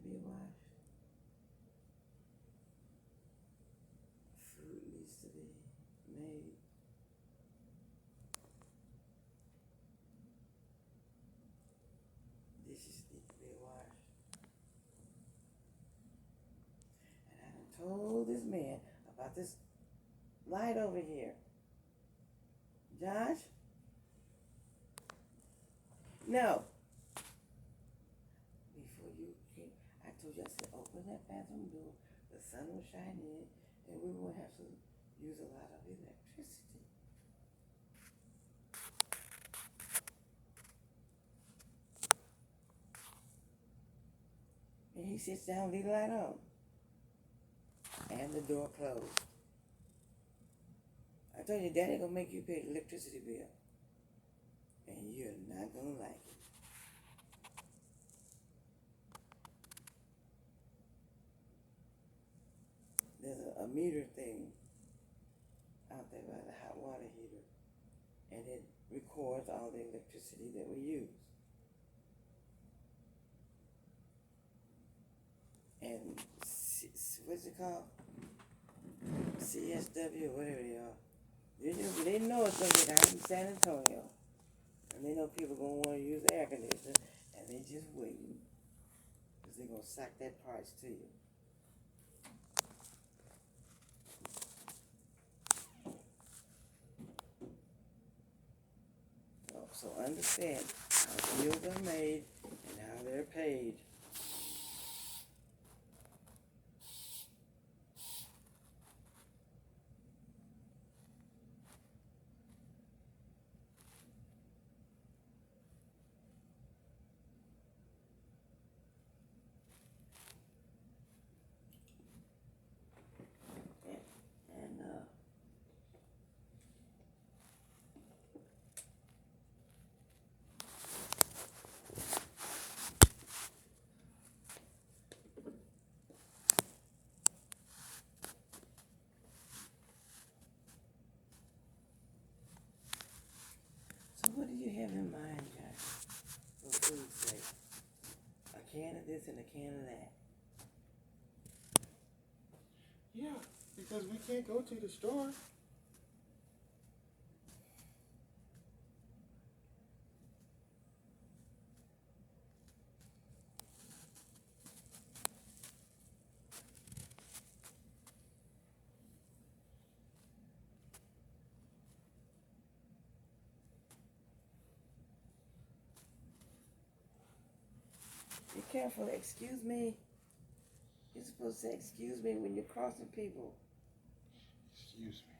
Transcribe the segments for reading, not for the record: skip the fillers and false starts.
be washed. Food needs to be made. Dishes need to be washed. And I done told this man about this light over here. Josh? No. Before you came, I told you, I said, open that bathroom door. The sun will shine in, and we won't have to use a lot of electricity. And he sits down, leave the light on. And the door closed. I told you, Daddy gonna make you pay the electricity bill. And you're not gonna like it. There's a meter thing out there by the hot water heater. And it records all the electricity that we use. And what's it called? CSW, whatever they are. They know it's gonna get hot in San Antonio. And they know people gonna wanna use the air conditioner, and they just waiting. Cause they're gonna sock that parts to you. So understand how bills are made and how they're paid. And so what do you have in mind, guys, for food's sake? A can of this and a can of that. Yeah, because we can't go to the store. Be careful, excuse me. You're supposed to say excuse me when you're crossing people. Excuse me.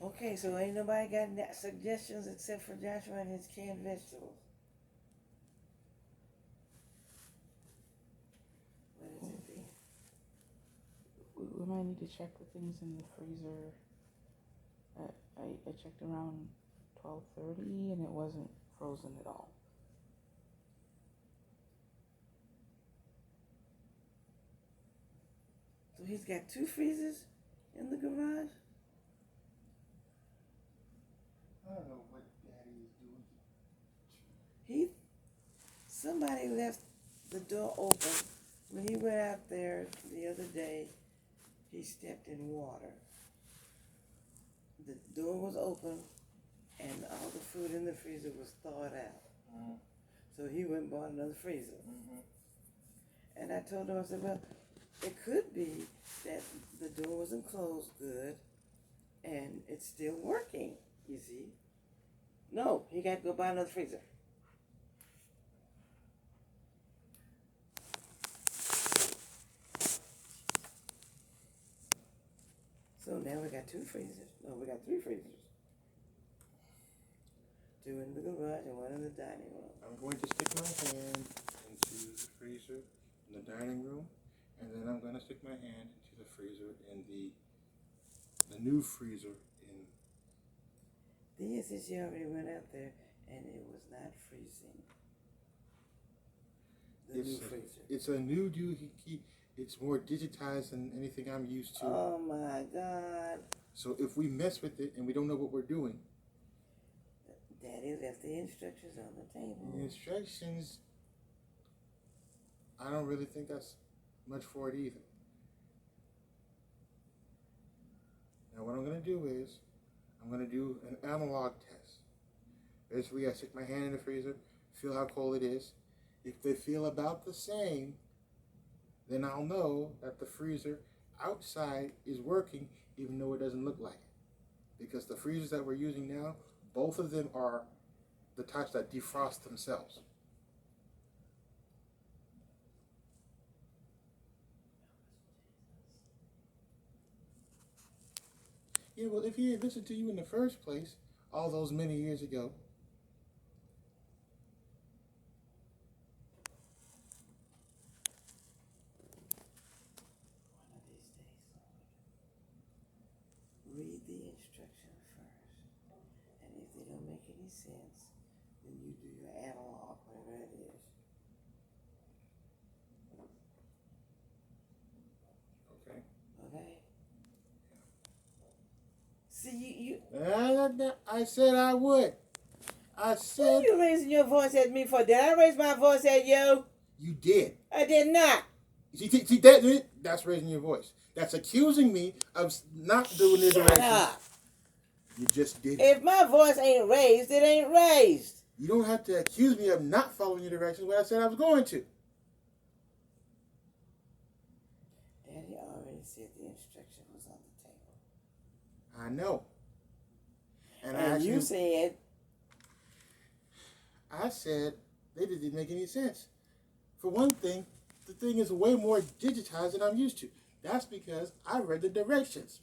Okay, so ain't nobody got suggestions except for Joshua and his canned vegetables. What is it then? We might need to check the things in the freezer. I checked around 12:30 and it wasn't frozen at all. So he's got 2 freezers in the garage? I don't know what Daddy is doing. Somebody left the door open. When he went out there the other day, he stepped in water. The door was open and all the food in the freezer was thawed out. Mm-hmm. So he went and bought another freezer. Mm-hmm. And I told him, I said, well, it could be that the door wasn't closed good and it's still working, you see. No, he got to go buy another freezer. So now we got 2 freezers. No, we got 3 freezers. 2 in the garage and 1 in the dining room. I'm going to stick my hand into the freezer in the dining room, and then I'm going to stick my hand into the freezer in the new freezer in. The thing is, she already went out there and it was not freezing. The new freezer. It's a new doohickey. It's more digitized than anything I'm used to. Oh my God. So if we mess with it and we don't know what we're doing, They left the instructions on the table. The instructions, I don't really think that's much for it either. Now what I'm going to do is, I'm going to do an analog test. Basically, I stick my hand in the freezer, feel how cold it is. If they feel about the same, then I'll know that the freezer outside is working, even though it doesn't look like it. Because the freezers that we're using now, both of them are the types that defrost themselves. Yeah, well, if he had listened to you in the first place, all those many years ago, One of these days, Lord, read the instructions first. And if they don't make any sense, then you do your analog, whatever it is. okay. Okay? See, I said I would. I what said are you raising your voice at me for? Did I raise my voice at you? you did. I did not. See, that's raising your voice. That's accusing me of not doing the Shut directions. up. You just did. If my voice ain't raised, it ain't raised. You don't have to accuse me of not following your directions when I said I was going to. Daddy already said the instruction was on the table. I know. And And you said, I said they didn't make any sense. For one thing, the thing is way more digitized than I'm used to. That's because I read the directions.